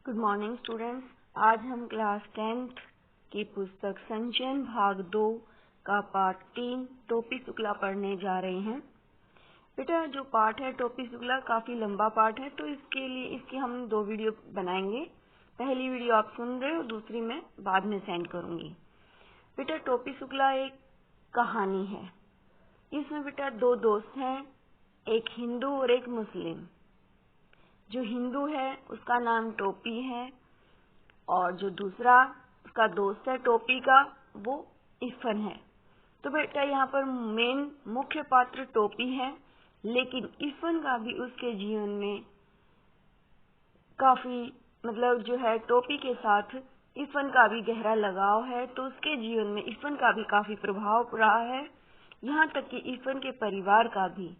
Good morning students. आज हम class 10th की पुस्तक संचयन भाग 2 का पाठ 3 टोपी शुक्ला पढ़ने जा रहे हैं। बेटा जो पाठ है टोपी शुक्ला काफी लंबा पाठ है, तो इसकी हम 2 वीडियो बनाएंगे। पहली वीडियो आप सुन रहे हो, दूसरी मैं बाद में सेंड करूंगी। बेटा टोपी शुक्ला एक कहानी है। इसमें बेटा 2 दोस्त हैं, एक हिंदू और एक मुस्लिम। जो हिंदू है उसका नाम टोपी है और जो दूसरा उसका दोस्त है टोपी का वो इफ़न है। तो बेटा यहाँ पर मेन मुख्य पात्र टोपी है, लेकिन इफ़न का भी उसके जीवन में काफी जो है टोपी के साथ इफ़न का भी गहरा लगाव है। तो उसके जीवन में इफ़न का भी काफी प्रभाव रहा है, यहाँ तक कि इफ़न के परिवार का भी।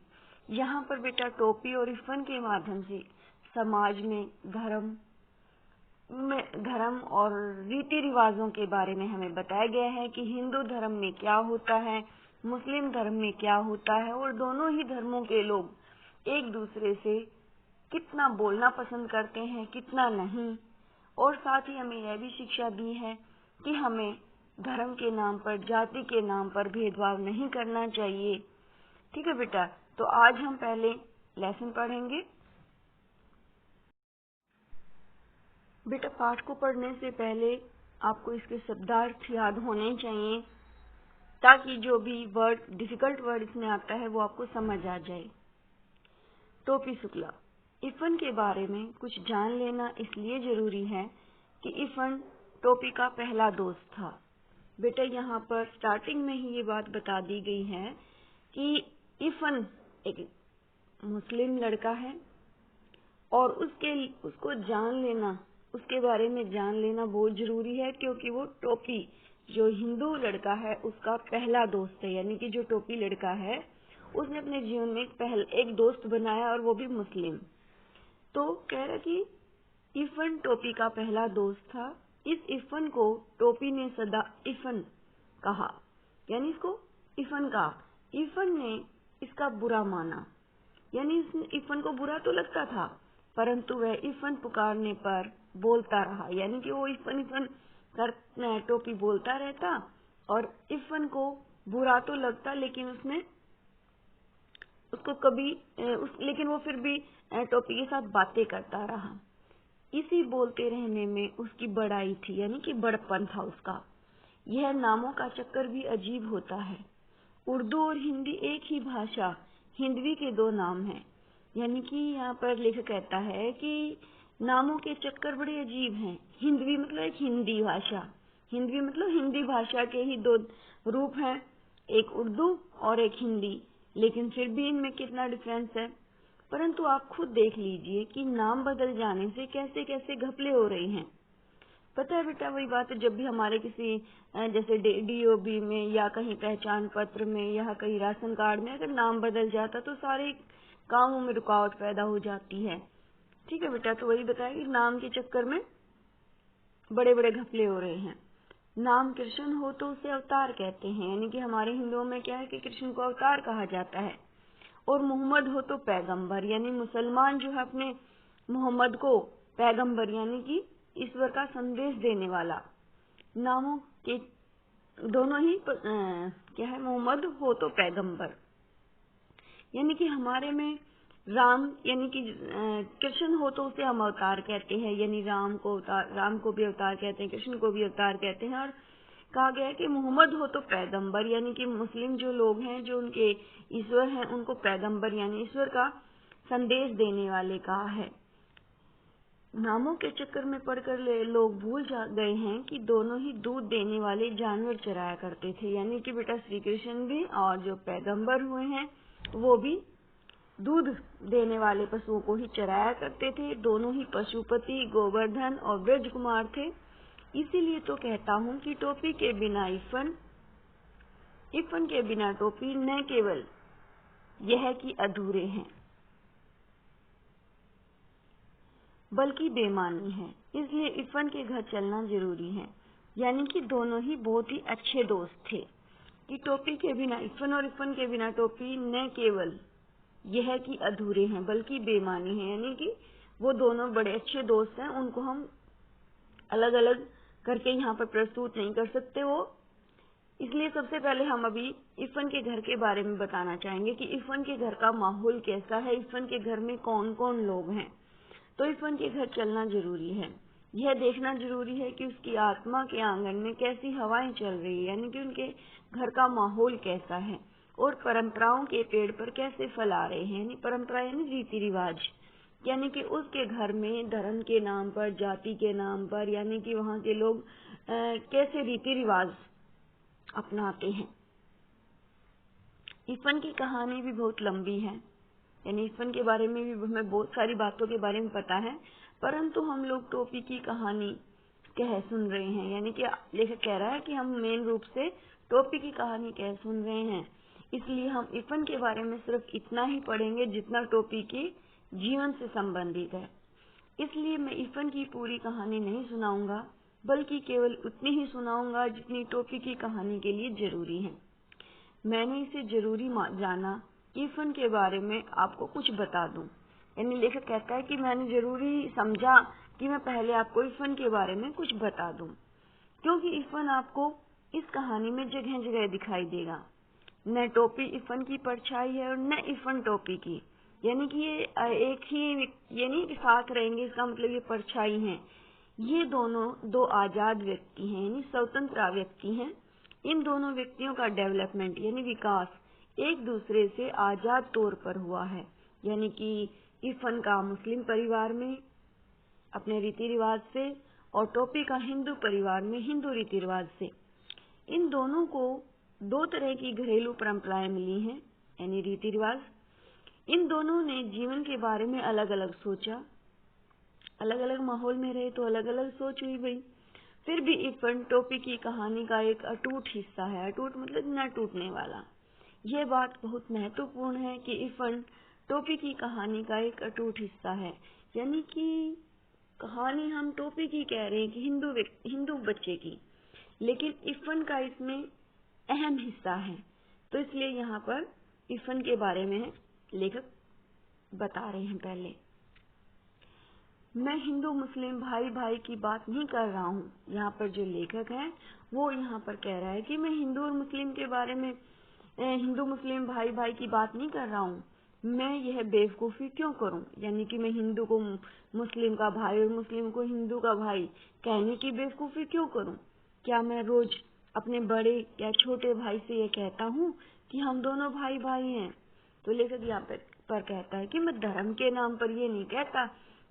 यहाँ पर बेटा टोपी और इफ़न के माध्यम से समाज में धर्म और रीति रिवाजों के बारे में हमें बताया गया है कि हिंदू धर्म में क्या होता है, मुस्लिम धर्म में क्या होता है, और दोनों ही धर्मों के लोग एक दूसरे से कितना बोलना पसंद करते हैं, कितना नहीं। और साथ ही हमें यह भी शिक्षा दी है कि हमें धर्म के नाम पर, जाति के नाम पर भेदभाव नहीं करना चाहिए। ठीक है बेटा, तो आज हम पहले लेसन पढ़ेंगे। बेटा पाठ को पढ़ने से पहले आपको इसके शब्दार्थ याद होने चाहिए, ताकि जो भी वर्ड डिफिकल्ट वर्ड इसमें आता है वो आपको समझ आ जाए। टोपी शुक्ला। इफ़न के बारे में कुछ जान लेना इसलिए जरूरी है कि इफ़न टोपी का पहला दोस्त था। बेटा यहाँ पर स्टार्टिंग में ही ये बात बता दी गई है कि इफ़न एक मुस्लिम लड़का है और उसको जान लेना, उसके बारे में जान लेना बहुत जरूरी है, क्योंकि वो टोपी जो हिंदू लड़का है उसका पहला दोस्त है। यानी कि जो टोपी लड़का है उसने अपने जीवन में एक दोस्त बनाया और वो भी मुस्लिम। तो कह रहा कि इफ़न टोपी का पहला दोस्त था। इस इफ़न को टोपी ने सदा इफ़न कहा, यानी इसको इफ़न कहा। इफ़न ने इसका बुरा माना, यानी इफ़न को बुरा तो लगता था, परंतु वह इफ़न पुकारने पर बोलता रहा। यानी कि वो इफ़न कर टोपी बोलता रहता और इफ़न को बुरा तो लगता, लेकिन लेकिन वो फिर भी टोपी के साथ बातें करता रहा। इसी बोलते रहने में उसकी बड़ाई थी, यानी कि बड़पन था उसका। यह नामों का चक्कर भी अजीब होता है। उर्दू और हिंदी एक ही भाषा, हिंदवी के 2 नाम हैं। यानी कि यहाँ पर लेखक कहता है कि नामों के चक्कर बड़े अजीब हैं। हिंदवी मतलब एक हिंदी भाषा, हिंदवी मतलब हिंदी भाषा के ही 2 रूप हैं, एक उर्दू और एक हिंदी, लेकिन फिर भी इनमें कितना डिफरेंस है। परंतु आप खुद देख लीजिए कि नाम बदल जाने से कैसे कैसे घपले हो रही हैं। पता है बेटा, वही बात है, जब भी हमारे किसी जैसे डीओबी में या कहीं पहचान पत्र में या कहीं राशन कार्ड में अगर नाम बदल जाता तो सारे कामों में रुकावट पैदा हो जाती है। ठीक है बेटा, तो वही बताया कि नाम के चक्कर में बड़े बड़े घपले हो रहे हैं। नाम कृष्ण हो तो उसे अवतार कहते हैं, यानी कि हमारे हिंदुओं में क्या है कि कृष्ण को अवतार कहा जाता है। और मोहम्मद हो तो पैगंबर, यानी मुसलमान जो है अपने मोहम्मद को पैगंबर यानी कि ईश्वर का संदेश देने वाला। नामों के दोनों ही क्या है, मोहम्मद हो तो पैगंबर। यानी कि हमारे में राम यानी कि कृष्ण हो तो उसे हम अवतार कहते हैं, यानी राम को भी अवतार कहते हैं, कृष्ण को भी अवतार कहते हैं। और कहा गया है कि मोहम्मद हो तो पैगंबर, यानी कि मुस्लिम जो लोग हैं जो उनके ईश्वर हैं उनको पैगंबर यानी ईश्वर का संदेश देने वाले कहा है। नामों के चक्कर में पड़कर लोग भूल गए हैं कि दोनों ही दूध देने वाले जानवर चराया करते थे। यानी कि बेटा श्री कृष्ण भी और जो पैगंबर हुए हैं वो भी दूध देने वाले पशुओं को ही चराया करते थे। दोनों ही पशुपति गोवर्धन और ब्रज कुमार थे। इसीलिए तो कहता हूँ कि टोपी के बिना इफ़न के बिना टोपी न केवल यह कि अधूरे हैं बल्कि बेमानी है। इसलिए इफ़न के घर चलना जरूरी है। यानी कि दोनों ही बहुत ही अच्छे दोस्त थे कि टोपी के बिना इफ़न और इफ़न के बिना टोपी न केवल यह कि अधूरे हैं बल्कि बेमानी है, यानी कि वो दोनों बड़े अच्छे दोस्त हैं, उनको हम अलग अलग करके यहाँ पर प्रस्तुत नहीं कर सकते वो। इसलिए सबसे पहले हम अभी इरफान के घर के बारे में बताना चाहेंगे कि इरफान के घर का माहौल कैसा है, इरफान के घर में कौन कौन लोग हैं। तो इरफान के घर चलना जरूरी है, यह देखना जरूरी है कि उसकी आत्मा के आंगन में कैसी हवाएं चल रही है, यानी कि उनके घर का माहौल कैसा है, और परंपराओं के पेड़ पर कैसे फल आ रहे हैं। यानी परंपरा यानी रीति रिवाज, यानी कि उसके घर में धर्म के नाम पर, जाति के नाम पर, यानी कि वहाँ के लोग कैसे रीति रिवाज अपनाते हैं। इरफान की कहानी भी बहुत लंबी है, यानी इरफान के बारे में भी हमें बहुत सारी बातों के बारे में पता है, परंतु हम लोग टोपी की कहानी कह सुन रहे हैं, यानी कि लेखक कह रहा है कि हम मेन रूप से टोपी की कहानी कह सुन रहे हैं। इसलिए हम इरफान के बारे में सिर्फ इतना ही पढ़ेंगे जितना टोपी के जीवन से संबंधित है। इसलिए मैं इरफान की पूरी कहानी नहीं सुनाऊंगा, बल्कि केवल उतनी ही सुनाऊंगा जितनी टोपी की कहानी के लिए जरूरी है। मैंने इसे जरूरी जाना इरफान के बारे में आपको कुछ बता दूं। यानी लेखक कहता है कि मैंने जरूरी समझा कि मैं पहले आपको इरफान के बारे में कुछ बता दूं, क्योंकि इरफान आपको इस कहानी में जगह जगह दिखाई देगा। न टोपी इरफान की परछाई है और न इरफान टोपी की, यानी कि ये एक ही, ये नहीं साथ रहेंगे, इसका मतलब ये परछाई हैं। ये दोनों दो आजाद व्यक्ति हैं, यानी स्वतंत्र व्यक्ति हैं। इन दोनों व्यक्तियों का डेवलपमेंट यानी विकास एक दूसरे से आजाद तौर पर हुआ है, यानी कि इरफान का मुस्लिम परिवार में अपने रीति रिवाज से, और टोपी का हिंदू परिवार में हिंदू रीति रिवाज से। इन दोनों को दो तरह की घरेलू परंपराएं मिली हैं, यानी रीति रिवाज। इन दोनों ने जीवन के बारे में अलग अलग सोचा, अलग अलग माहौल में रहे तो अलग अलग सोच हुई भाई। फिर भी इरफान टोपी की कहानी का एक अटूट हिस्सा है। अटूट मतलब न टूटने वाला। यह बात बहुत महत्वपूर्ण है कि इरफान टोपी की कहानी का एक अटूट हिस्सा है, यानी कि कहानी हम टोपी की कह रहे हैं कि हिंदू बच्चे की, लेकिन इरफान का इसमें अहम हिस्सा है। तो इसलिए यहाँ पर इरफान के बारे में लेखक बता रहे हैं। पहले मैं हिंदू मुस्लिम भाई भाई की बात नहीं कर रहा हूँ। यहाँ पर जो लेखक है वो यहाँ पर कह रहा है कि मैं हिंदू और मुस्लिम के बारे में, हिंदू मुस्लिम भाई भाई की बात नहीं कर रहा हूँ। मैं यह बेवकूफ़ी क्यों करूँ, यानी कि मैं हिंदू को मुस्लिम का भाई और मुस्लिम को हिंदू का भाई कहने की बेवकूफ़ी क्यों करूँ। क्या मैं रोज अपने बड़े या छोटे भाई से यह कहता हूँ कि हम दोनों भाई भाई हैं। तो लेखक यहाँ पर कहता है कि मैं धर्म के नाम पर ये नहीं कहता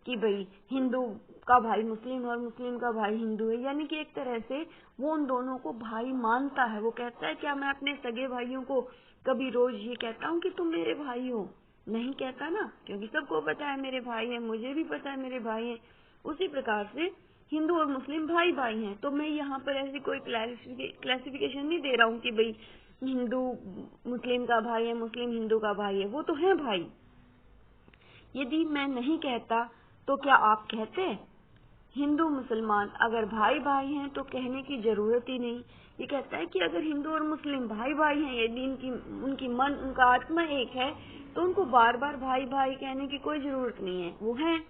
कि भाई हिंदू का भाई मुस्लिम और मुस्लिम का भाई हिंदू है, यानी कि एक तरह से वो उन दोनों को भाई मानता है। वो कहता है क्या मैं अपने सगे भाइयों को कभी रोज ये कहता हूँ कि तुम मेरे भाई हो? नहीं कहता ना, क्योंकि सबको पता है मेरे भाई हैं, मुझे भी पता है मेरे भाई हैं। उसी प्रकार से हिंदू और मुस्लिम भाई भाई हैं। तो मैं यहाँ पर ऐसी कोई क्लासिफिकेशन नहीं दे रहा हूँ कि भाई हिंदू मुस्लिम का भाई है, मुस्लिम हिंदू का भाई है, वो तो है भाई। यदि मैं नहीं कहता तो क्या आप कहते? हिंदू मुसलमान अगर भाई भाई हैं तो कहने की जरूरत ही नहीं। ये कहता है कि अगर हिंदू और मुस्लिम भाई भाई हैं, यदि उनकी मन, उनका आत्मा एक है, तो उनको बार बार भाई भाई कहने की कोई जरूरत नहीं है, वो हैं।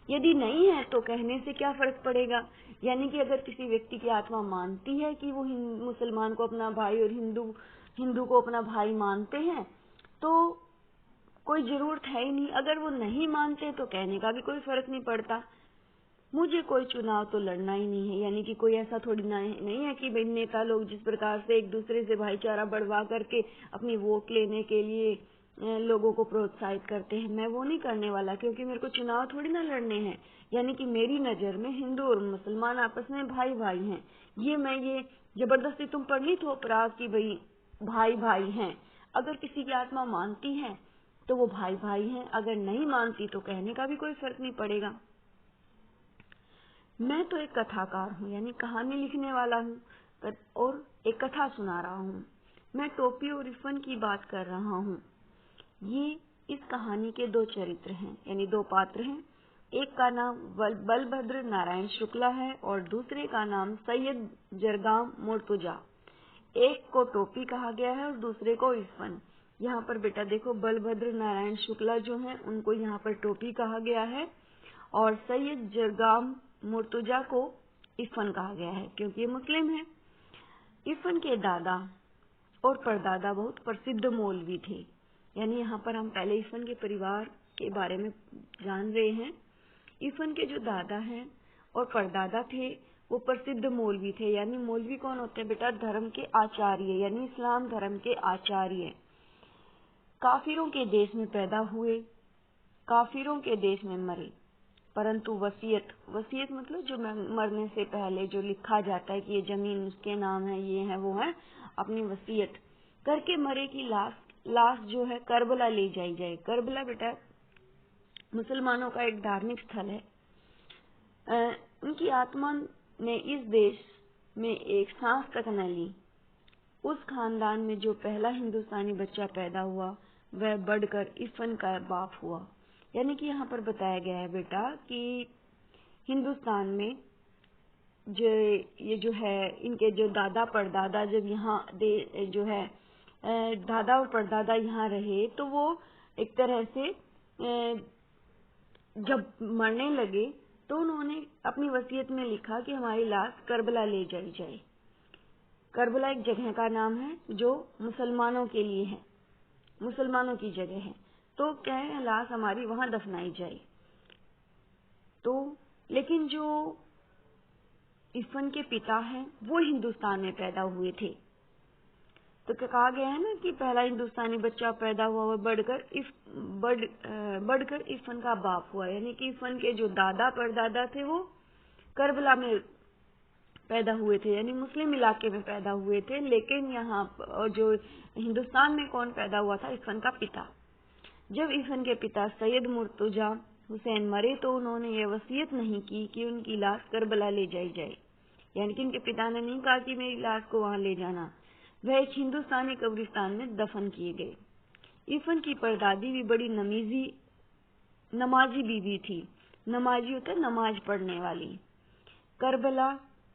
यदि नहीं है तो कहने से क्या फर्क पड़ेगा। यानी कि अगर किसी व्यक्ति की आत्मा मानती है कि वो मुसलमान को अपना भाई और हिंदू को अपना भाई मानते हैं, तो कोई जरूरत है ही नहीं। अगर वो नहीं मानते तो कहने का भी कोई फर्क नहीं पड़ता। मुझे कोई चुनाव तो लड़ना ही नहीं है, यानी कि कोई ऐसा थोड़ी नहीं है कि भाई नेता लोग जिस प्रकार से एक दूसरे से भाईचारा बढ़वा करके अपनी वोट लेने के लिए लोगों को प्रोत्साहित करते हैं। मैं वो नहीं करने वाला, क्योंकि मेरे को चुनाव थोड़ी ना लड़ने हैं। यानी कि मेरी नजर में हिंदू और मुसलमान आपस में भाई भाई हैं। ये जबरदस्ती तुम पर नहीं थोप रहा कि भाई भाई भाई हैं। अगर किसी की आत्मा मानती है तो वो भाई भाई हैं, अगर नहीं मानती तो कहने का भी कोई फर्क नहीं पड़ेगा। मैं तो एक कथाकार हूँ, यानी कहानी लिखने वाला हूँ और एक कथा सुना रहा हूँ। मैं टोपी और इरफान की बात कर रहा हूँ। ये इस कहानी के दो चरित्र हैं, यानी दो पात्र हैं। एक का नाम बलभद्र नारायण शुक्ला है और दूसरे का नाम सैयद जरगाम मुर्तुजा। एक को टोपी कहा गया है और दूसरे को इरफान। यहाँ पर बेटा देखो, बलभद्र नारायण शुक्ला जो है उनको यहाँ पर टोपी कहा गया है और सैयद जरगाम मुर्तजा को इरफान कहा गया है क्योंकि ये मुस्लिम है। इरफान के दादा और परदादा बहुत प्रसिद्ध मौलवी थे। यानी यहाँ पर हम पहले इरफान के परिवार के बारे में जान रहे हैं। इरफान के जो दादा हैं और परदादा थे वो प्रसिद्ध मौलवी थे। यानी मौलवी कौन होते हैं बेटा? धर्म के आचार्य, यानी इस्लाम धर्म के आचार्य। काफिरों के देश में पैदा हुए, काफिरों के देश में मरे, परंतु वसीयत मतलब जो मरने से पहले जो लिखा जाता है कि ये जमीन उसके नाम है, ये है वो है, अपनी वसीयत करके मरे की लाश जो है करबला ले जाई जाए। करबला बेटा मुसलमानों का एक धार्मिक स्थल है। उनकी आत्मा ने इस देश में एक सांस तक न ली। उस खानदान में जो पहला हिंदुस्तानी बच्चा पैदा हुआ वह बढ़कर इरफान का बाप हुआ। यानी कि यहाँ पर बताया गया है बेटा कि हिंदुस्तान में ये जो है इनके जो दादा परदादा जब यहाँ जो है दादा और परदादा यहाँ रहे तो वो एक तरह से जब मरने लगे तो उन्होंने अपनी वसीयत में लिखा कि हमारी लाश करबला ले जाई जाए। करबला एक जगह का नाम है जो मुसलमानों के लिए है, मुसलमानों की जगह है, तो क्या है लाश हमारी वहां दफनाई जाए। तो लेकिन जो इरफान के पिता हैं वो हिंदुस्तान में पैदा हुए थे। तो क्या कहा गया है ना कि पहला हिंदुस्तानी बच्चा पैदा हुआ वह बढ़कर इरफान का बाप हुआ। यानी कि इरफान के जो दादा परदादा थे वो करबला में पैदा हुए थे, यानी मुस्लिम इलाके में पैदा हुए थे। लेकिन यहाँ जो हिंदुस्तान में कौन पैदा हुआ था? इरफान का पिता। जब इरफान के पिता सैयद मुर्तजा हुसैन मरे तो उन्होंने ये वसीयत नहीं की कि उनकी लाश करबला ले जाई जाए। यानी कि उनके पिता ने नहीं कहा कि मेरी लाश को वहां ले जाना। वह एक हिंदुस्तानी कब्रिस्तान में दफन किए गए। इरफान की परदादी भी बड़ी नमाजी बीवी थी। नमाजी होता है नमाज पढ़ने वाली। करबला,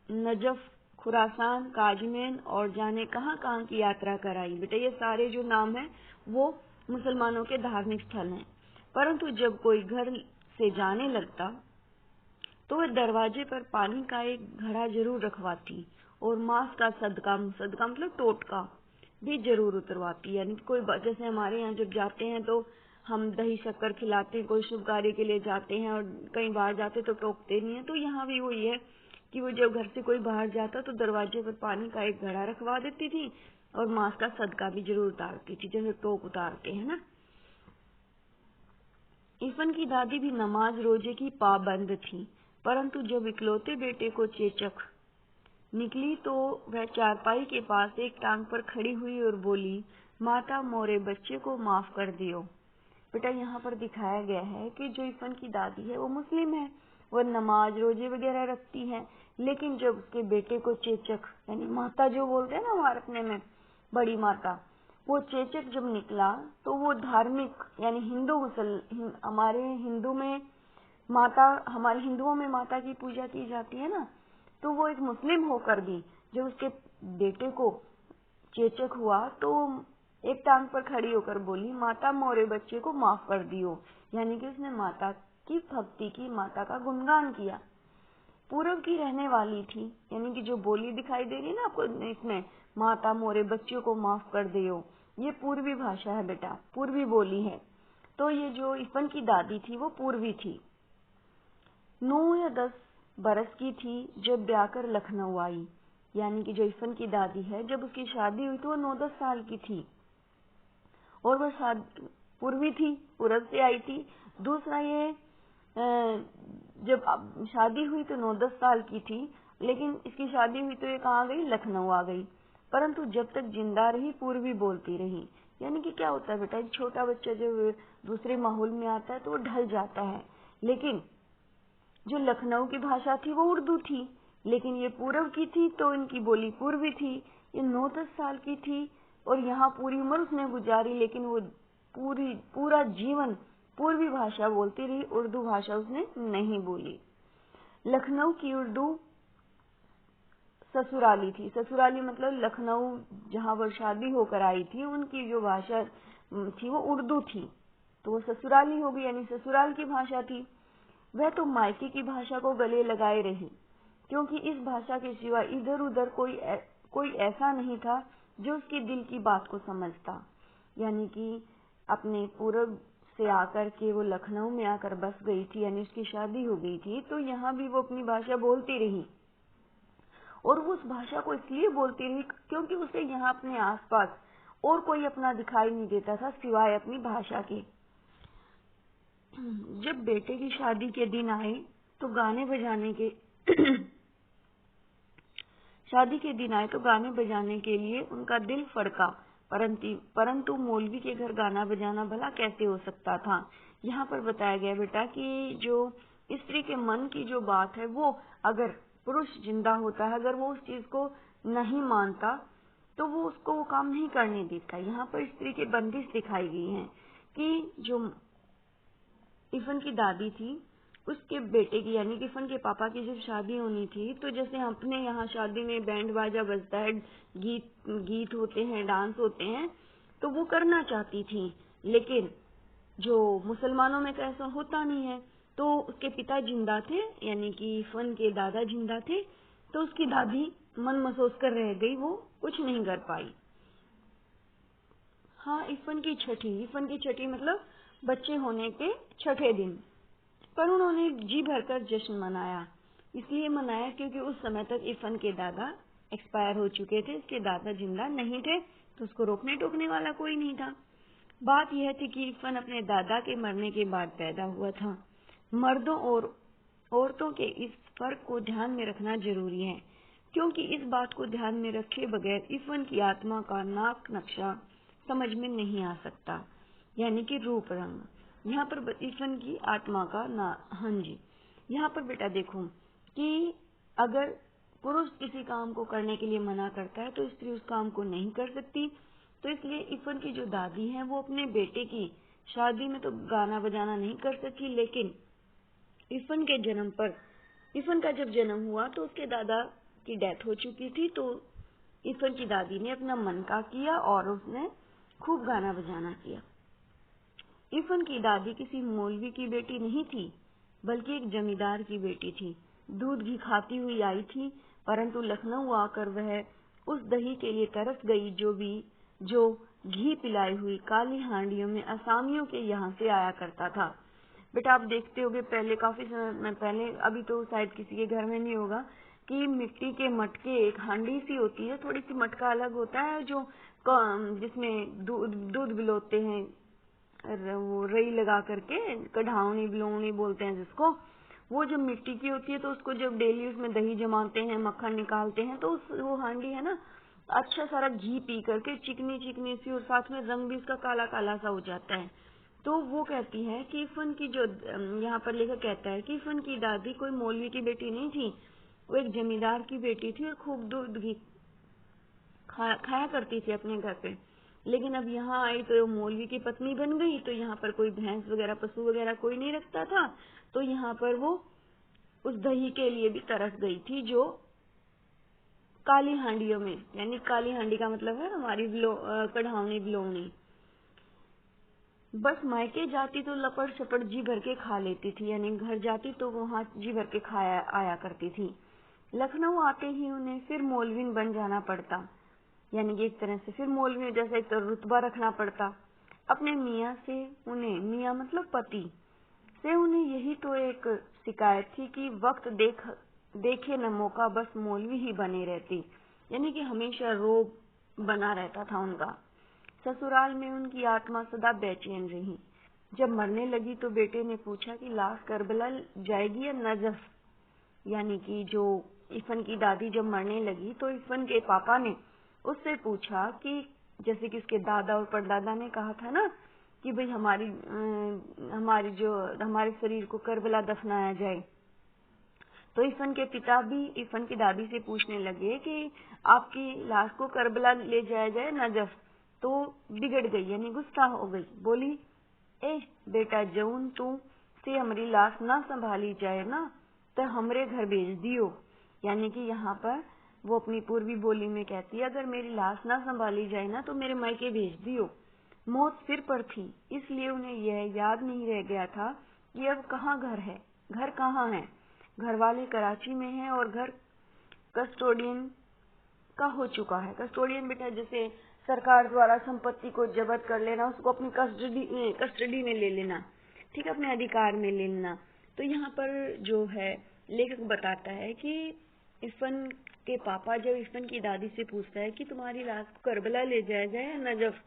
नजफ, खुरासान, काजमेन और जाने कहां कहां की यात्रा कराई। बेटा ये सारे जो नाम है वो मुसलमानों के धार्मिक स्थल हैं। परंतु जब कोई घर से जाने लगता तो वह दरवाजे पर पानी का एक घड़ा जरूर रखवाती और मांस का सदका मतलब टोटका भी जरूर उतरवाती। यानी कोई जैसे हमारे यहाँ जब जाते हैं तो हम दही शक्कर खिलाते हैं, कोई शुभ कार्य के लिए जाते हैं और कहीं बाहर जाते तो टोकते नहीं है। तो यहाँ भी वही है कि वो जब घर से कोई बाहर जाता तो दरवाजे पर पानी का एक घड़ा रखवा देती थी और मांस का सदका भी जरूर उतारती थी, जैसे टोक उतारते हैं ना। इरफान की दादी भी नमाज रोजे की पाबंद थी, परंतु जब इकलौते बेटे को चेचक निकली तो वह चारपाई के पास एक टांग पर खड़ी हुई और बोली, माता मोरे बच्चे को माफ कर दियो। बेटा यहाँ पर दिखाया गया है कि जो इरफान की दादी है वो मुस्लिम है, वो नमाज रोजे वगैरह रखती है। लेकिन जब उसके बेटे को चेचक यानी माता जो बोलते हैं ना हमारे अपने में बड़ी माता, वो चेचक जब निकला तो वो धार्मिक यानी हमारे हिंदू में माता, हमारे हिंदुओं में माता की पूजा की जाती है ना, तो वो एक मुस्लिम होकर भी जब उसके बेटे को चेचक हुआ तो एक टांग पर खड़ी होकर बोली, माता मोरे बच्चे को माफ कर दियो। यानी कि उसने माता की भक्ति की, माता का गुणगान किया। पूर्व की रहने वाली थी, यानी कि जो बोली दिखाई दे रही है ना आपको इसमें, माता मोरे बच्चों को माफ कर दियो, ये पूर्वी भाषा है बेटा, पूर्वी बोली है। तो ये जो इरफान की दादी थी वो पूर्वी थी। 9 या 10 बरस की थी जब ब्याह कर लखनऊ आई। यानी कि जो इरफान की दादी है जब उसकी शादी हुई तो वो 9-10 साल की थी और वह पूर्वी थी, पूरब से आई थी। दूसरा ये जब शादी हुई तो 9-10 साल की थी, लेकिन इसकी शादी हुई तो ये कहाँ गई? लखनऊ आ गई। परंतु जब तक जिंदा रही पूर्वी बोलती रही। यानी कि क्या होता है बेटा, एक छोटा बच्चा जब दूसरे माहौल में आता है तो वो ढल जाता है। लेकिन जो लखनऊ की भाषा थी वो उर्दू थी, लेकिन ये पूरब की थी तो इनकी बोली पूर्वी थी। ये 9-10 साल की थी और यहाँ पूरी उम्र उसने गुजारी, लेकिन वो पूरा जीवन पूर्वी भाषा बोलती रही, उर्दू भाषा उसने नहीं बोली। लखनऊ की उर्दू ससुराली थी। ससुराली मतलब लखनऊ जहाँ वो शादी होकर आई थी उनकी जो भाषा थी वो उर्दू थी, तो वो ससुराली हो गई, यानी ससुराल की भाषा थी। वह तो मायके की भाषा को गले लगाए रही, क्योंकि इस भाषा के सिवा इधर उधर कोई ऐसा नहीं था जो उसके दिल की बात को समझता। यानी कि अपने पूरब से आकर के वो लखनऊ में आकर बस गई थी, यानी उसकी शादी हो गई थी, तो यहाँ भी वो अपनी भाषा बोलती रही, और वो उस भाषा को इसलिए बोलती रही क्योंकि उसे यहाँ अपने आसपास और कोई अपना दिखाई नहीं देता था सिवाय अपनी भाषा के। जब बेटे की शादी के दिन आए तो गाने बजाने के के लिए उनका दिल फड़का, परंतु मौलवी के घर गाना बजाना भला कैसे हो सकता था। यहाँ पर बताया गया बेटा कि जो स्त्री के मन की जो बात है, वो अगर पुरुष जिंदा होता है, अगर वो उस चीज को नहीं मानता तो वो उसको वो काम नहीं करने देता। यहाँ पर स्त्री के बंदिश दिखाई गई हैं कि जो इफन की दादी थी, उसके बेटे की यानी कि इफन के पापा की जब शादी होनी थी, तो जैसे अपने यहाँ शादी में बैंड बाजा बजता है, गीत होते हैं, डांस होते हैं, तो वो करना चाहती थी, लेकिन जो मुसलमानों में तो ऐसा होता नहीं है। तो उसके पिता जिंदा थे, यानी कि इफन के दादा जिंदा थे, तो उसकी दादी मन महसूस कर रह गई, वो कुछ नहीं कर पाई। हाँ, इफन की छठी मतलब बच्चे होने के छठे दिन, पर उन्होंने जी भरकर जश्न मनाया। इसलिए मनाया क्योंकि उस समय तक इफन के दादा एक्सपायर हो चुके थे, उसके दादा जिंदा नहीं थे, तो उसको रोकने टोकने वाला कोई नहीं था। बात यह थी कि इफन अपने दादा के मरने के बाद पैदा हुआ था। मर्दों और औरतों के इस फर्क को ध्यान में रखना जरूरी है, क्योंकि इस बात को ध्यान में रखे बगैर इफन की आत्मा का नाक नक्शा समझ में नहीं आ सकता, यानी कि रूप रंग। यहाँ पर इफन की आत्मा का हाँ जी, यहाँ पर बेटा देखो कि अगर पुरुष किसी काम को करने के लिए मना करता है तो स्त्री उस काम को नहीं कर सकती। तो इसलिए इफन की जो दादी है वो अपने बेटे की शादी में तो गाना बजाना नहीं कर सकी, लेकिन इफन के जन्म पर, इफन का जब जन्म हुआ तो उसके दादा की डेथ हो चुकी थी, तो इफन की दादी ने अपना मन का किया और उसने खूब गाना बजाना किया। इफन की दादी किसी मौलवी की बेटी नहीं थी, बल्कि एक जमींदार की बेटी थी। दूध घी खाती हुई आई थी, परंतु लखनऊ आकर वह उस दही के लिए तरस गई जो घी पिलाई हुई काली हांडियों में असामियों के यहाँ से आया करता था। बेटा आप देखते होगे पहले, काफी समय पहले, अभी तो शायद किसी के घर में नहीं होगा, कि मिट्टी के मटके, एक हांडी सी होती है, थोड़ी सी मटका अलग होता है, जो जिसमें दूध बिलोते हैं, वो रई लगा करके, कढ़ावनी बिलोवनी बोलते हैं जिसको। वो जब मिट्टी की होती है तो उसको जब डेली उसमें दही जमाते हैं, मक्खन निकालते हैं, तो वो हांडी है ना, अच्छा सारा घी पी करके चिकनी चिकनी सी, और साथ में रंग भी उसका काला काला सा हो जाता है। तो वो कहती है कि इफन की जो, यहाँ पर लेखक कहता है कि इफन की दादी कोई मौलवी की बेटी नहीं थी, वो एक जमींदार की बेटी थी और खूब दूध घी खाया करती थी अपने घर पे। लेकिन अब यहाँ आई तो मौलवी की पत्नी बन गई, तो यहाँ पर कोई भैंस वगैरह, पशु वगैरह कोई नहीं रखता था, तो यहाँ पर वो उस दही के लिए भी तरस गई थी जो काली हांडियों में, यानी काली हांडी का मतलब है हमारी कढ़ावनी बिलोवनी। बस मायके जाती तो लपड़ छपड़ जी भर के खा लेती थी, यानी घर जाती तो वहाँ जी भर के खाया आया करती थी। लखनऊ आते ही उन्हें फिर मौलवीन बन जाना पड़ता, यानी कि एक तरह से फिर मौलवी जैसा एक रुतबा रखना पड़ता। अपने मियाँ से उन्हें, मियाँ मतलब पति से उन्हें यही तो एक शिकायत थी कि वक्त देखे न मौका, बस मौलवी ही बने रहती, यानी कि हमेशा रोब बना रहता था उनका। ससुराल में उनकी आत्मा सदा बेचैन रही। जब मरने लगी तो बेटे ने पूछा कि लाश करबला जाएगी या नजफ, यानी कि जो इफन की दादी जब मरने लगी तो इफन के पापा ने उससे पूछा कि जैसे कि उसके दादा और परदादा ने कहा था ना कि भाई हमारे शरीर को करबला दफनाया जाए, तो इफन के पिता भी इफन की दादी से पूछने लगे कि आपकी लाश को करबला ले जाया जाए नजफ। तो बिगड़ गई, यानी गुस्सा हो गई, बोली ए बेटा, जऊन तू से हमारी लाश ना संभाली जाए ना तो हमरे घर भेज दियो, यानी कि यहाँ पर वो अपनी पूर्वी बोली में कहती है अगर मेरी लाश ना संभाली जाए ना तो मेरे मायके भेज दियो। मौत सिर पर थी, इसलिए उन्हें यह याद नहीं रह गया था कि अब कहाँ घर है, घर कहाँ है? घर वाले कराची में हैं और घर कस्टोडियन का हो चुका है। कस्टोडियन बेटा जैसे सरकार द्वारा संपत्ति को जब्त कर लेना, उसको अपनी कस्टडी में ले लेना, ठीक है, अपने अधिकार में ले लेना। तो यहाँ पर जो है लेखक बताता है कि इरफान के पापा जब इरफान की दादी से पूछता है कि तुम्हारी लाश को करबला ले जाया जाए या नजफ,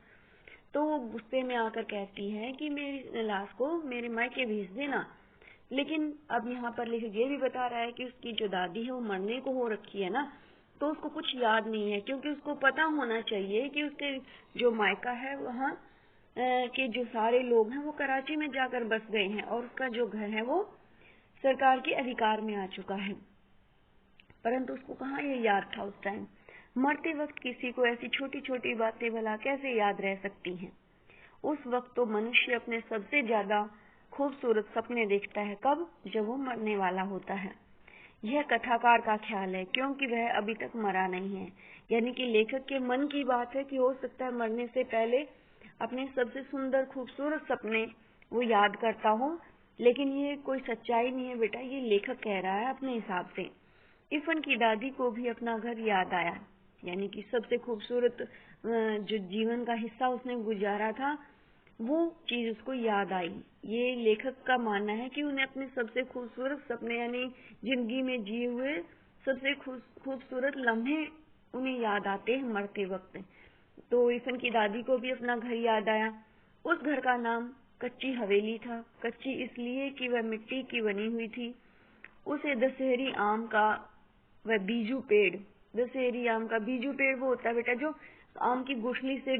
तो वो गुस्से में आकर कहती है कि मेरी लाश को मेरे मायके भेज देना। लेकिन अब यहाँ पर लेखक ये भी बता रहा है कि उसकी जो दादी है वो मरने को हो रखी है ना, तो उसको कुछ याद नहीं है, क्योंकि उसको पता होना चाहिए कि उसके जो मायका है वहाँ के जो सारे लोग हैं वो कराची में जाकर बस गए हैं और उसका जो घर है वो सरकार के अधिकार में आ चुका है। परंतु उसको कहाँ ये याद था उस टाइम। मरते वक्त किसी को ऐसी छोटी छोटी बातें भला कैसे याद रह सकती हैं। उस वक्त तो मनुष्य अपने सबसे ज्यादा खूबसूरत सपने देखता है, कब? जब वो मरने वाला होता है। यह कथाकार का ख्याल है, क्योंकि वह अभी तक मरा नहीं है। यानी कि लेखक के मन की बात है कि हो सकता है मरने से पहले अपने सबसे सुंदर खूबसूरत सपने वो याद करता हो, लेकिन ये कोई सच्चाई नहीं है बेटा, ये लेखक कह रहा है अपने हिसाब से। इरफान की दादी को भी अपना घर याद आया, यानी कि सबसे खूबसूरत जो जीवन का हिस्सा उसने गुजारा था वो चीज उसको याद आई। ये लेखक का मानना है कि उन्हें अपने सबसे खूबसूरत सपने यानी जिंदगी में जिए हुए सबसे खूबसूरत लम्हे उन्हें याद आते हैं मरते वक्त। तो इरफान की दादी को भी अपना घर याद आया। उस घर का नाम कच्ची हवेली था। कच्ची इसलिए कि वह मिट्टी की बनी हुई थी। उसे दशहरी आम का वह बीजू पेड़, दशहरी आम का बीजू पेड़ वो होता है बेटा जो आम की गुठली से,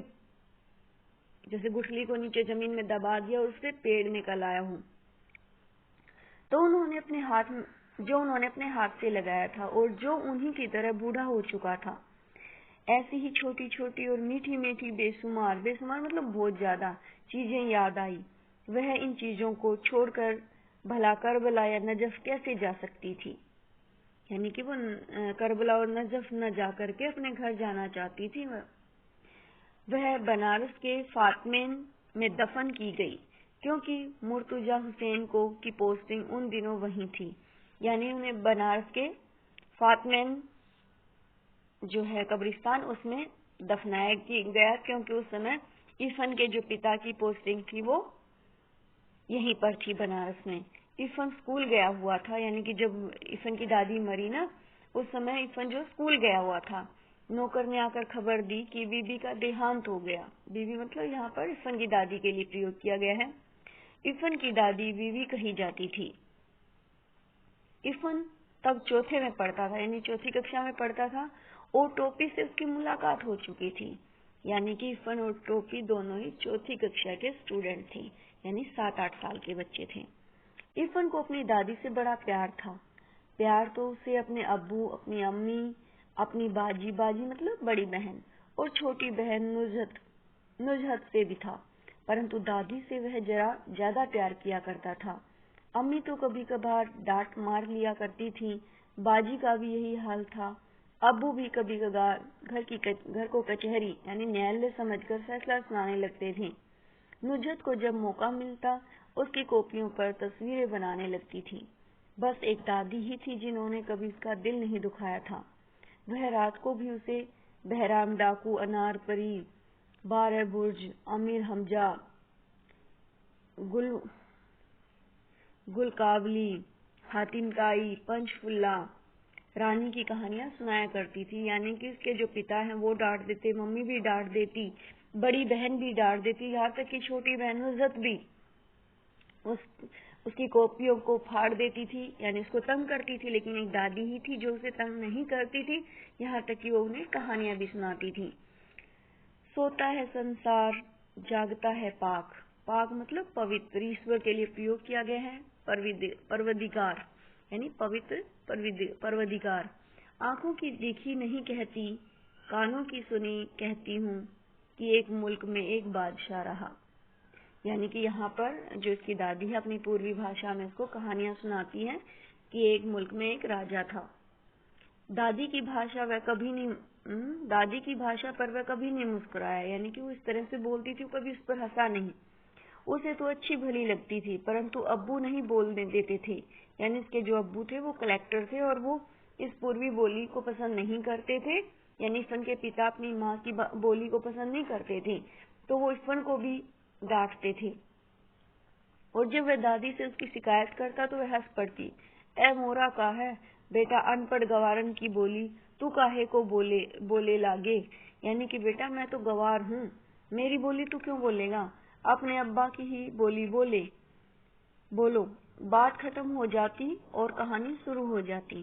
जैसे गुठली को नीचे जमीन में दबा दिया और उससे पेड़ निकल आया हूँ, तो उन्होंने अपने हाथ से लगाया था और जो उन्हीं की तरह बूढ़ा हो चुका था। ऐसी ही छोटी छोटी और मीठी मीठी बेशुमार मतलब बहुत ज्यादा चीजें याद आई। वह इन चीजों को छोड़कर भला करबला या नजफ कैसे जा सकती थी। यानी कि वो करबला और नजफ न जा करके अपने घर जाना चाहती थी। वह बनारस के फातमेन में दफन की गई, क्योंकि मुर्तुजा हुसैन को की पोस्टिंग उन दिनों वहीं थी। यानी उन्हें बनारस के फातमेन जो है कब्रिस्तान उसमें दफनाया गया, क्योंकि उस समय इरफान के जो पिता की पोस्टिंग थी वो यहीं पर थी बनारस में। इरफान स्कूल गया हुआ था, यानी कि जब इरफान की दादी मरी ना उस समय इरफान जो स्कूल गया हुआ था। नौकर ने आकर खबर दी कि बीबी का देहांत हो गया। बीबी मतलब यहाँ पर इरफान की दादी के लिए प्रयोग किया गया है। इरफान की दादी बीबी कही जाती थी। इरफान तब चौथे में पढ़ता था, यानी चौथी कक्षा में पढ़ता था और टोपी से उसकी मुलाकात हो चुकी थी। यानी कि इरफान और टोपी दोनों ही चौथी कक्षा के स्टूडेंट थे, यानी 7-8 साल के बच्चे थे। इरफान को अपनी दादी से बड़ा प्यार था। प्यार तो उसे अपने अब्बू, अपनी अम्मी, अपनी बाजी मतलब बड़ी बहन और छोटी बहन नुजहत से भी था, परंतु दादी से वह जरा ज्यादा प्यार किया करता था। अम्मी तो कभी कभार डांट मार लिया करती थी, बाजी का भी यही हाल था। अब्बू भी कभी कभार घर को कचहरी यानी न्यायालय समझकर फैसला सुनाने लगते थे। नुजहत को जब मौका मिलता उसकी कॉपियों पर तस्वीरें बनाने लगती थी। बस एक दादी ही थी जिन्होंने कभी उसका दिल नहीं दुखाया था। वह रात को भी उसे बहराम डाकू, अनार परी, 12 बुर्ज, अमीर हमजा, गुलकाबली, हातिम काई, पंचफुल्ला, रानी की कहानियां सुनाया करती थी। यानी कि उसके जो पिता हैं वो डांट देते, मम्मी भी डांट देती, बड़ी बहन भी डांट देती, यहाँ तक कि छोटी बहन नुजहत भी उसकी कॉपियों को फाड़ देती थी, यानी उसको तंग करती थी। लेकिन एक दादी ही थी जो उसे तंग नहीं करती थी, यहाँ तक कि वो उन्हें कहानियां भी सुनाती थी। सोता है संसार, जागता है पाक। पाक मतलब पवित्र, ईश्वर के लिए प्रयोग किया गया है। परवदिगार यानी पवित्र परवदिगार। आंखों की देखी नहीं कहती, कानों की सुनी कहती हूँ कि एक मुल्क में एक बादशाह रहा। यानी कि यहाँ पर जो इसकी दादी है अपनी पूर्वी भाषा में उसको कहानियां सुनाती है कि एक मुल्क में एक राजा था। दादी की भाषा पर वह कभी नहीं मुस्कुराया, यानी कि वो इस तरह से बोलती थी, कभी उस पर हंसा नहीं। उसे तो अच्छी भली लगती थी, परंतु अब्बू नहीं बोलने देते थे। यानी इसके जो अब्बू थे वो कलेक्टर थे और वो इस पूर्वी बोली को पसंद नहीं करते थे। यानी इरफान के पिता अपनी माँ की बोली को पसंद नहीं करते थे, तो वो इरफान को भी डांटते थे। और जब वह दादी से उसकी शिकायत करता तो वह हंस पड़ती। ए मोरा का है बेटा, अनपढ़ गवारन की बोली तू काहे को बोले लागे। यानी कि बेटा मैं तो गवार हूँ, मेरी बोली तू क्यों बोलेगा, अपने अब्बा की ही बोली बोलो। बात खत्म हो जाती और कहानी शुरू हो जाती।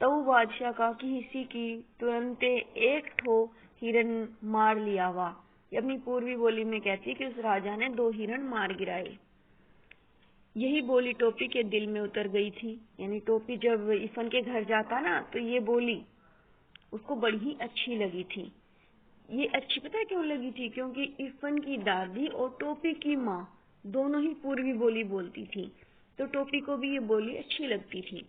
तऊ बादशाह का की हिस्सी की तुरंते एक ठो हिरन मार लिया वा। अपनी पूर्वी बोली में कहती कि उस राजा ने 2 हिरन मार गिराए। यही बोली टोपी के दिल में उतर गई थी। यानी टोपी जब इरफान के घर जाता ना तो ये बोली उसको बड़ी ही अच्छी लगी थी। ये अच्छी पता है क्यों लगी थी? क्योंकि इरफान की दादी और टोपी की माँ दोनों ही पूर्वी बोली बोलती थी, तो टोपी को भी ये बोली अच्छी लगती थी।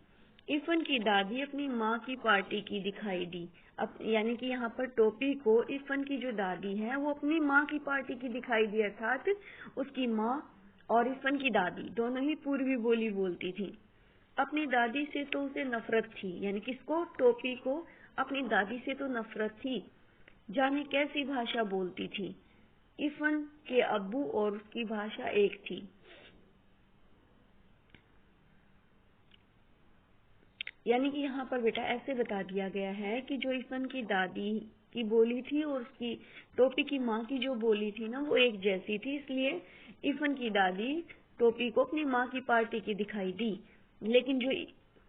इरफान की दादी अपनी माँ की पार्टी की दिखाई दी। अब यानी कि यहाँ पर टोपी को इरफान की जो दादी है वो अपनी माँ की पार्टी की दिखाई दी, अर्थात उसकी माँ और इरफान की दादी दोनों ही पूर्वी बोली बोलती थी। अपनी दादी से तो उसे नफरत थी। यानी किसको? टोपी को अपनी दादी से तो नफरत थी। जाने कैसी भाषा बोलती थी। इरफान के अब्बू और उसकी भाषा एक थी। यानी कि यहाँ पर बेटा ऐसे बता दिया गया है कि जो इरफान की दादी की बोली थी और उसकी टोपी की माँ की जो बोली थी ना वो एक जैसी थी, इसलिए इरफान की दादी टोपी को अपनी माँ की पार्टी की दिखाई दी। लेकिन जो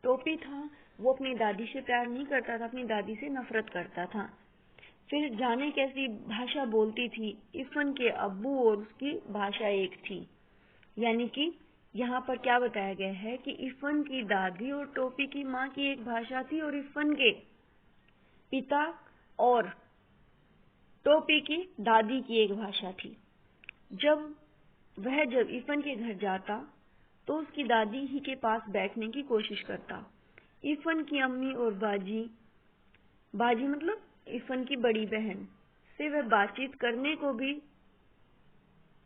टोपी था वो अपनी दादी से प्यार नहीं करता था, अपनी दादी से नफरत करता था। फिर जाने कैसी भाषा बोलती थी। इरफान के अब्बू और उसकी भाषा एक थी। यानी कि यहाँ पर क्या बताया गया है कि इरफान की दादी और टोपी की माँ की एक भाषा थी और इरफान के पिता और टोपी की दादी की एक भाषा थी। जब इरफान के घर जाता तो उसकी दादी ही के पास बैठने की कोशिश करता। इरफान की अम्मी और बाजी मतलब इरफान की बड़ी बहन से वह बातचीत करने को भी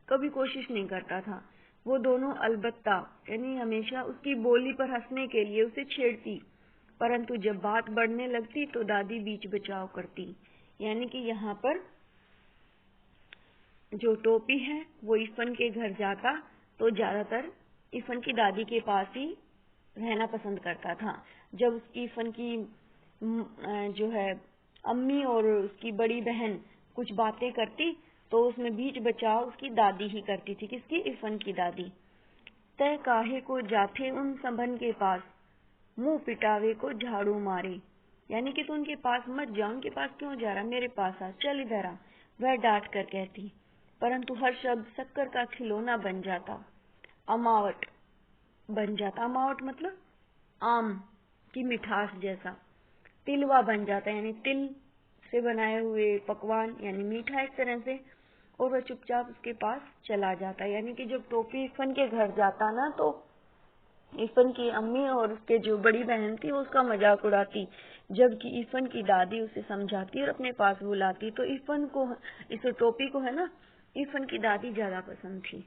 कभी कोशिश नहीं करता था। वो दोनों अलबत्ता यानी हमेशा उसकी बोली पर हंसने के लिए उसे छेड़ती, परंतु जब बात बढ़ने लगती तो दादी बीच बचाव करती। यानी कि यहाँ पर जो टोपी है वो इरफान के घर जाता तो ज्यादातर इरफान की दादी के पास ही रहना पसंद करता था। जब उसकी इरफान की जो है अम्मी और उसकी बड़ी बहन कुछ बातें करती तो उसमें बीच बचाव उसकी दादी ही करती थी। किसकी? इरफान की दादी। तय काहे को जाथे उन संबन के पास, मुंह पिटावे को झाड़ू मारे। यानी कि तू उनके पास मत जा, उनके पास क्यों जा रहा, मेरे पास आ, चल इधर आ, वह डांट कर कहती। परंतु हर शब्द शक्कर का खिलौना बन जाता, अमावट बन जाता। अमावट मतलब आम की मिठास जैसा। तिलवा बन जाता यानी तिल से बनाए हुए पकवान यानी मीठा एक तरह से। और वह चुपचाप उसके पास चला जाता। यानी कि जब टोपी इरफान के घर जाता ना तो इरफान की अम्मी और उसके जो बड़ी बहन थी वो उसका मजाक उड़ाती, जबकि इरफान की दादी उसे समझाती और अपने पास बुलाती। तो इरफान को इस टोपी को है ना इरफान की दादी ज्यादा पसंद थी।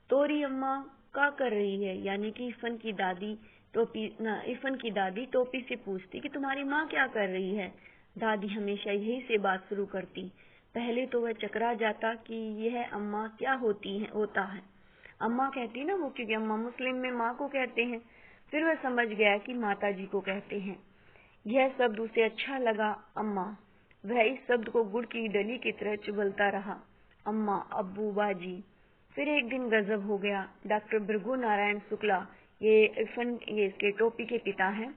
तोरी अम्मा क्या कर रही है? यानी कि इरफान की दादी टोपी से पूछती कि तुम्हारी माँ क्या कर रही है। दादी हमेशा यही से बात शुरू करती। पहले तो वह चकरा जाता कि यह अम्मा क्या होता है। अम्मा कहती ना वो, क्योंकि अम्मा मुस्लिम में माँ को कहते हैं। फिर वह समझ गया कि माता जी को कहते हैं। यह शब्द उसे अच्छा लगा, अम्मा। वह इस शब्द को गुड़ की डली की तरह चुभलता रहा, अम्मा, अब्बू, बाजी। फिर एक दिन गजब हो गया। डॉक्टर भृगु नारायण शुक्ला, ये इसके टोपी के पिता हैं,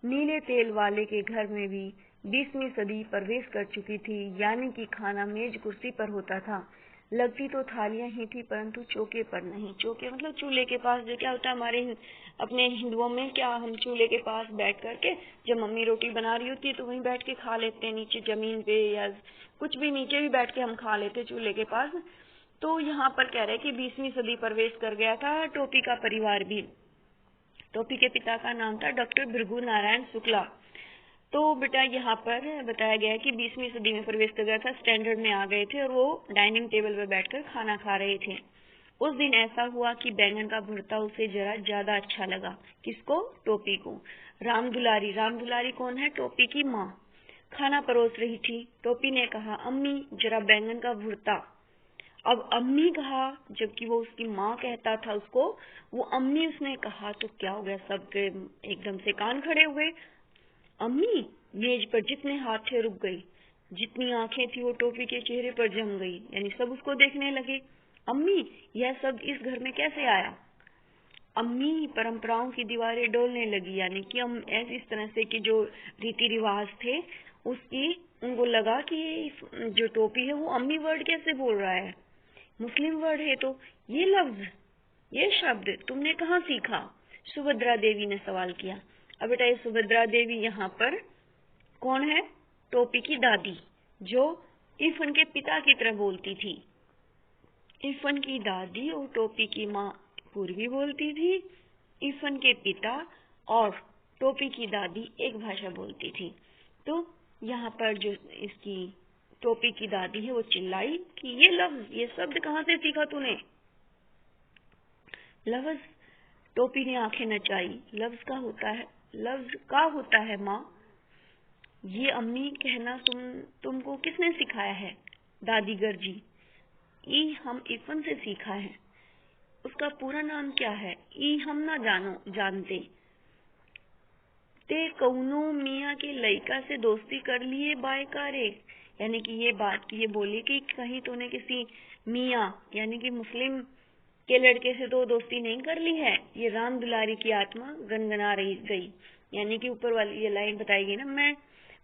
नीले तेल वाले के घर में भी 20वीं सदी प्रवेश कर चुकी थी। यानी कि खाना मेज कुर्सी पर होता था। लगती तो थालियां ही थी परंतु चौके पर नहीं। चौके मतलब चूल्हे के पास, जो क्या होता है हमारे अपने हिंदुओं में, क्या हम चूल्हे के पास बैठ करके जब मम्मी रोटी बना रही होती है तो वहीं बैठ के खा लेते हैं, नीचे जमीन पे या कुछ भी नीचे भी बैठ के हम खा लेते चूल्हे के पास। तो यहाँ पर कह रहे कि 20वीं सदी प्रवेश कर गया था टोपी का परिवार भी। टोपी के पिता का नाम था डॉक्टर भृगु नारायण शुक्ला। तो बेटा यहाँ पर बताया गया है कि 20वीं सदी में प्रवेश कर गया था, स्टैंडर्ड में आ गए थे और वो डाइनिंग टेबल पर बैठकर खाना खा रहे थे। उस दिन ऐसा हुआ कि बैंगन का भुर्ता उसे जरा ज्यादा अच्छा लगा। किसको? टोपी को। रामदुलारी, रामदुलारी कौन है? टोपी की माँ, खाना परोस रही थी। टोपी ने कहा, अम्मी जरा बैंगन का भुर्ता। अब अम्मी कहा, जबकि वो उसकी माँ कहता था उसको, वो अम्मी उसने कहा तो क्या हो गया, सबके एकदम से कान खड़े हुए। अम्मी, मेज पर जितने हाथ थे रुक गई, जितनी आंखें थी वो टोपी के चेहरे पर जम गई, यानी सब उसको देखने लगे। अम्मी, यह सब इस घर में कैसे आया? अम्मी, परंपराओं की दीवारें डोलने लगी, यानी कि हम ऐसे इस तरह से कि जो रीति रिवाज थे उसकी, उनको लगा कि ये जो टोपी है वो अम्मी वर्ड कैसे बोल रहा है, मुस्लिम वर्ड है। तो ये लफ्ज, ये शब्द तुमने कहाँ सीखा? सुभद्रा देवी ने सवाल किया। अब बेटा, ये सुभद्रा देवी यहाँ पर कौन है? टोपी की दादी, जो इरफान के पिता की तरह बोलती थी। इरफान की दादी और टोपी की माँ पूर्वी बोलती थी। इरफान के पिता और टोपी की दादी एक भाषा बोलती थी। तो यहाँ पर जो इसकी टोपी की दादी है वो चिल्लाई कि ये लफ्ज, ये शब्द कहाँ से सीखा तूने? लफ्ज, टोपी ने आंखें नचाई। लफ्ज का होता है, लफ्ज का होता है माँ। ये अम्मी कहना तुमको किसने सिखाया है? दादी गर्जी। ई हम इरफान से सीखा है। उसका पूरा नाम क्या है? ई हम ना जानते। ते कौनो मियाँ के लड़का से दोस्ती कर लिए बायकारे, यानी कि ये बात की ये बोली कि कहीं तूने किसी मियाँ यानी कि मुस्लिम के लड़के से तो दोस्ती नहीं कर ली है। ये राम दुलारी की आत्मा गनगना रही गई, यानी कि ऊपर वाली ये लाइन बताई गई ना, मैं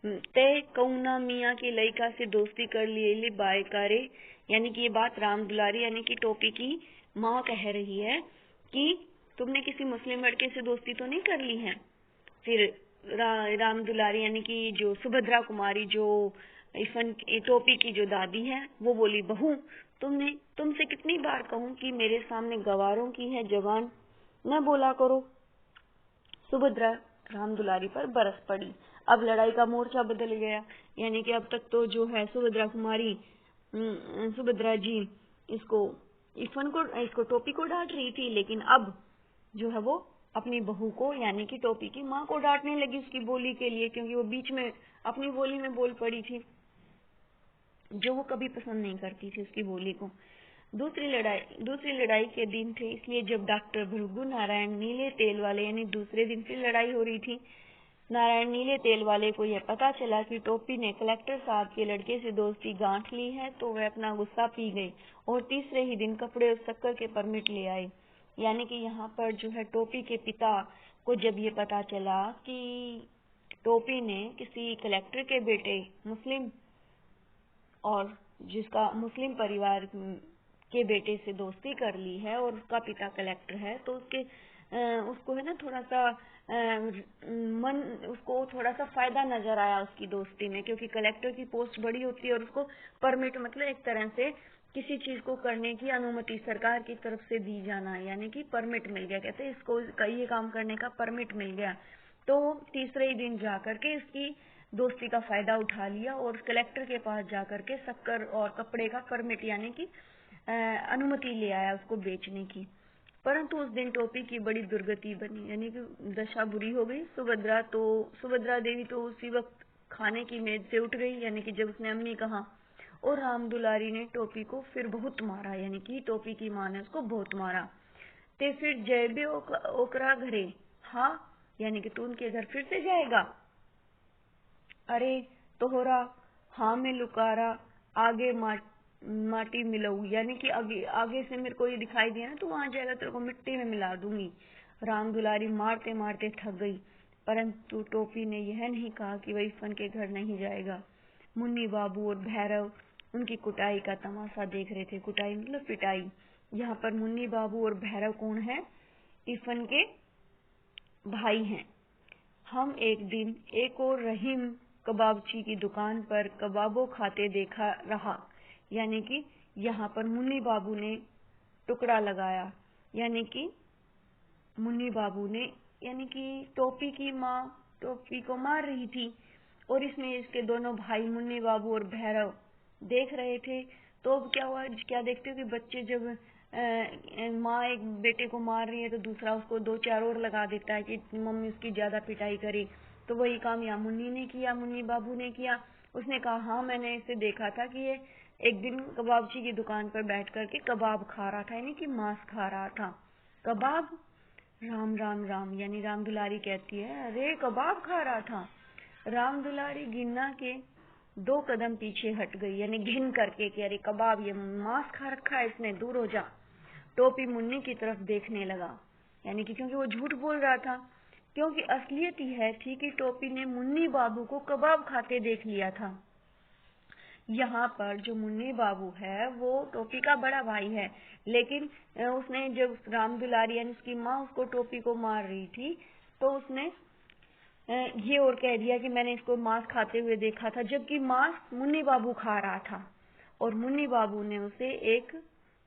ते कौना मियाँ के लड़का से दोस्ती कर लिए बायकारे, यानी कि ये बात राम दुलारी यानी कि टोपी की माँ कह रही है कि तुमने किसी मुस्लिम लड़के से दोस्ती तो नहीं कर ली है। फिर राम दुलारी यानी कि जो सुभद्रा कुमारी, जो इरफान टोपी की जो दादी है, वो बोली, बहू तुमसे कितनी बार कहूँ कि मेरे सामने गवारों की है जबान न बोला करो। सुभद्रा राम दुलारी पर बरस पड़ी। अब लड़ाई का मोर्चा बदल गया, यानी कि अब तक तो जो है सुभद्रा कुमारी, सुभद्रा जी इसको टोपी को डांट रही थी, लेकिन अब जो है वो अपनी बहू को यानी कि टोपी की माँ को डांटने लगी उसकी बोली के लिए, क्योंकि वो बीच में अपनी बोली में बोल पड़ी थी, जो वो कभी पसंद नहीं करती थी उसकी बोली को। दूसरी लड़ाई के दिन थे, इसलिए जब डॉक्टर भृगु नारायण नीले तेल वाले यानी दूसरे दिन फिर लड़ाई हो रही थी, नारायण नीले तेल वाले को यह पता चला कि टोपी ने कलेक्टर साहब के लड़के से दोस्ती गांठ ली है, तो वह अपना गुस्सा पी गई और तीसरे ही दिन कपड़े और शक्कर के परमिट ले आई। यानी कि यहाँ पर जो है टोपी के पिता को जब ये पता चला कि टोपी ने किसी कलेक्टर के बेटे मुस्लिम और जिसका मुस्लिम परिवार के बेटे से दोस्ती कर ली है और उसका पिता कलेक्टर है, तो उसको है ना थोड़ा सा उसको थोड़ा सा फायदा नजर आया उसकी दोस्ती में, क्योंकि कलेक्टर की पोस्ट बड़ी होती है और उसको परमिट मतलब एक तरह से किसी चीज को करने की अनुमति सरकार की तरफ से दी जाना, यानी कि परमिट मिल गया, कहते इसको ये काम करने का परमिट मिल गया। तो तीसरे ही दिन जाकर के इसकी दोस्ती का फायदा उठा लिया और कलेक्टर के पास जाकर के शक्कर और कपड़े का परमिट यानी कि अनुमति ले आया उसको बेचने की। परंतु उस दिन टोपी की बड़ी दुर्गति बनी, यानी कि दशा बुरी हो गई। सुभद्रा देवी तो उसी वक्त खाने की मेज से उठ गई, यानी कि जब उसने अम्मी कहा, और राम दुलारी ने टोपी को फिर बहुत मारा, यानी कि टोपी की माँ ने उसको बहुत मारा। ते फिर जयबे ओकरा घरे, हाँ यानी कि तू उनके घर फिर से जाएगा। अरे तोहरा हाँ में लुकारा आगे माटी मिलाऊ, यानी कि आगे से मेरे को ये दिखाई दिया ना, तो वहां जाएगा तेरे को मिट्टी में मिला दूंगी। राम दुलारी मारते मारते थक गई, परंतु टोपी ने यह नहीं कहा कि वह इरफान के घर नहीं जाएगा। मुन्नी बाबू और भैरव उनकी कुटाई का तमाशा देख रहे थे। कुटाई मतलब पिटाई। यहाँ पर मुन्नी बाबू और भैरव कौन है? इरफान के भाई हैं। हम एक दिन एक और रहीम कबाबची की दुकान पर कबाबों खाते देखा रहा, यानी कि यहाँ पर मुन्नी बाबू ने टुकड़ा लगाया, यानी कि मुन्नी बाबू ने यानी कि टोपी की माँ टोपी को मार रही थी और इसमें इसके दोनों भाई मुन्नी बाबू और भैरव देख रहे थे। तो अब क्या हुआ, क्या देखते हो कि बच्चे जब माँ एक बेटे को मार रही है तो दूसरा उसको 2-4 और लगा देता है कि मम्मी उसकी ज्यादा पिटाई करी। तो वही काम या मुन्नी ने किया, मुन्नी बाबू ने किया। उसने कहा हाँ मैंने इसे देखा था कि ये एक दिन कबाबची की दुकान पर बैठ करके कबाब खा रहा था, यानी कि मांस खा रहा था। कबाब, राम राम राम, यानी राम दुलारी कहती है अरे कबाब खा रहा था। राम दुलारी गिन्ना के 2 कदम पीछे हट गई, यानी घिन करके कि अरे कबाब, ये मांस खा रखा है इसने, दूर हो जा। टोपी मुन्नी की तरफ देखने लगा, यानी कि क्योंकि वो झूठ बोल रहा था, क्योंकि असलियत यह थी कि टोपी ने मुन्नी बाबू को कबाब खाते देख लिया था। यहाँ पर जो मुन्नी बाबू है वो टोपी का बड़ा भाई है, लेकिन उसने जब राम दुलारी यानी उसकी माँ उसको टोपी को मार रही थी तो उसने ये और कह दिया कि मैंने इसको मांस खाते हुए देखा था, जबकि मांस मुन्नी बाबू खा रहा था। और मुन्नी बाबू ने उसे एक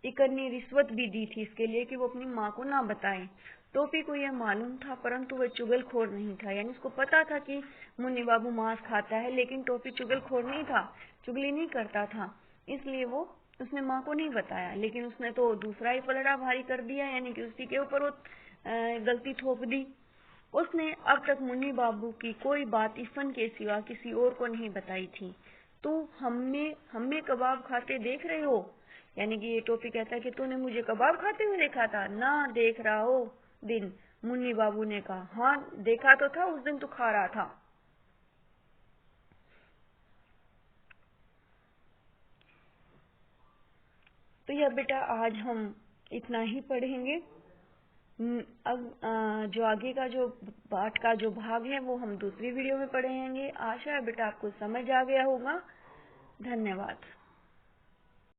इकन्नी रिश्वत भी दी थी इसके लिए कि वो अपनी माँ को ना बताए। टोपी को यह मालूम था, परंतु वह चुगलखोर नहीं था, यानी उसको पता था कि मुन्नी बाबू मांस खाता है, लेकिन टोपी चुगलखोर नहीं था, चुगली नहीं करता था, इसलिए वो उसने माँ को नहीं बताया। लेकिन उसने तो दूसरा ही पलड़ा भारी कर दिया, यानी कि उसी के ऊपर वो गलती थोप दी। उसने अब तक मुन्नी बाबू की कोई बात इफन के सिवा किसी और को नहीं बताई थी। तो हमें कबाब खाते देख रहे हो, यानी कि ये टोपी कहता है कि तूने मुझे कबाब खाते हुए देखा था ना, देख रहा हो दिन। मुन्नी बाबू ने कहा हाँ देखा तो था, उस दिन तू खा रहा था। तो यह बेटा आज हम इतना ही पढ़ेंगे। अब जो आगे का जो पाठ का जो भाग है वो हम दूसरी वीडियो में पढ़ेंगे। आशा है बेटा आपको समझ आ गया होगा। धन्यवाद।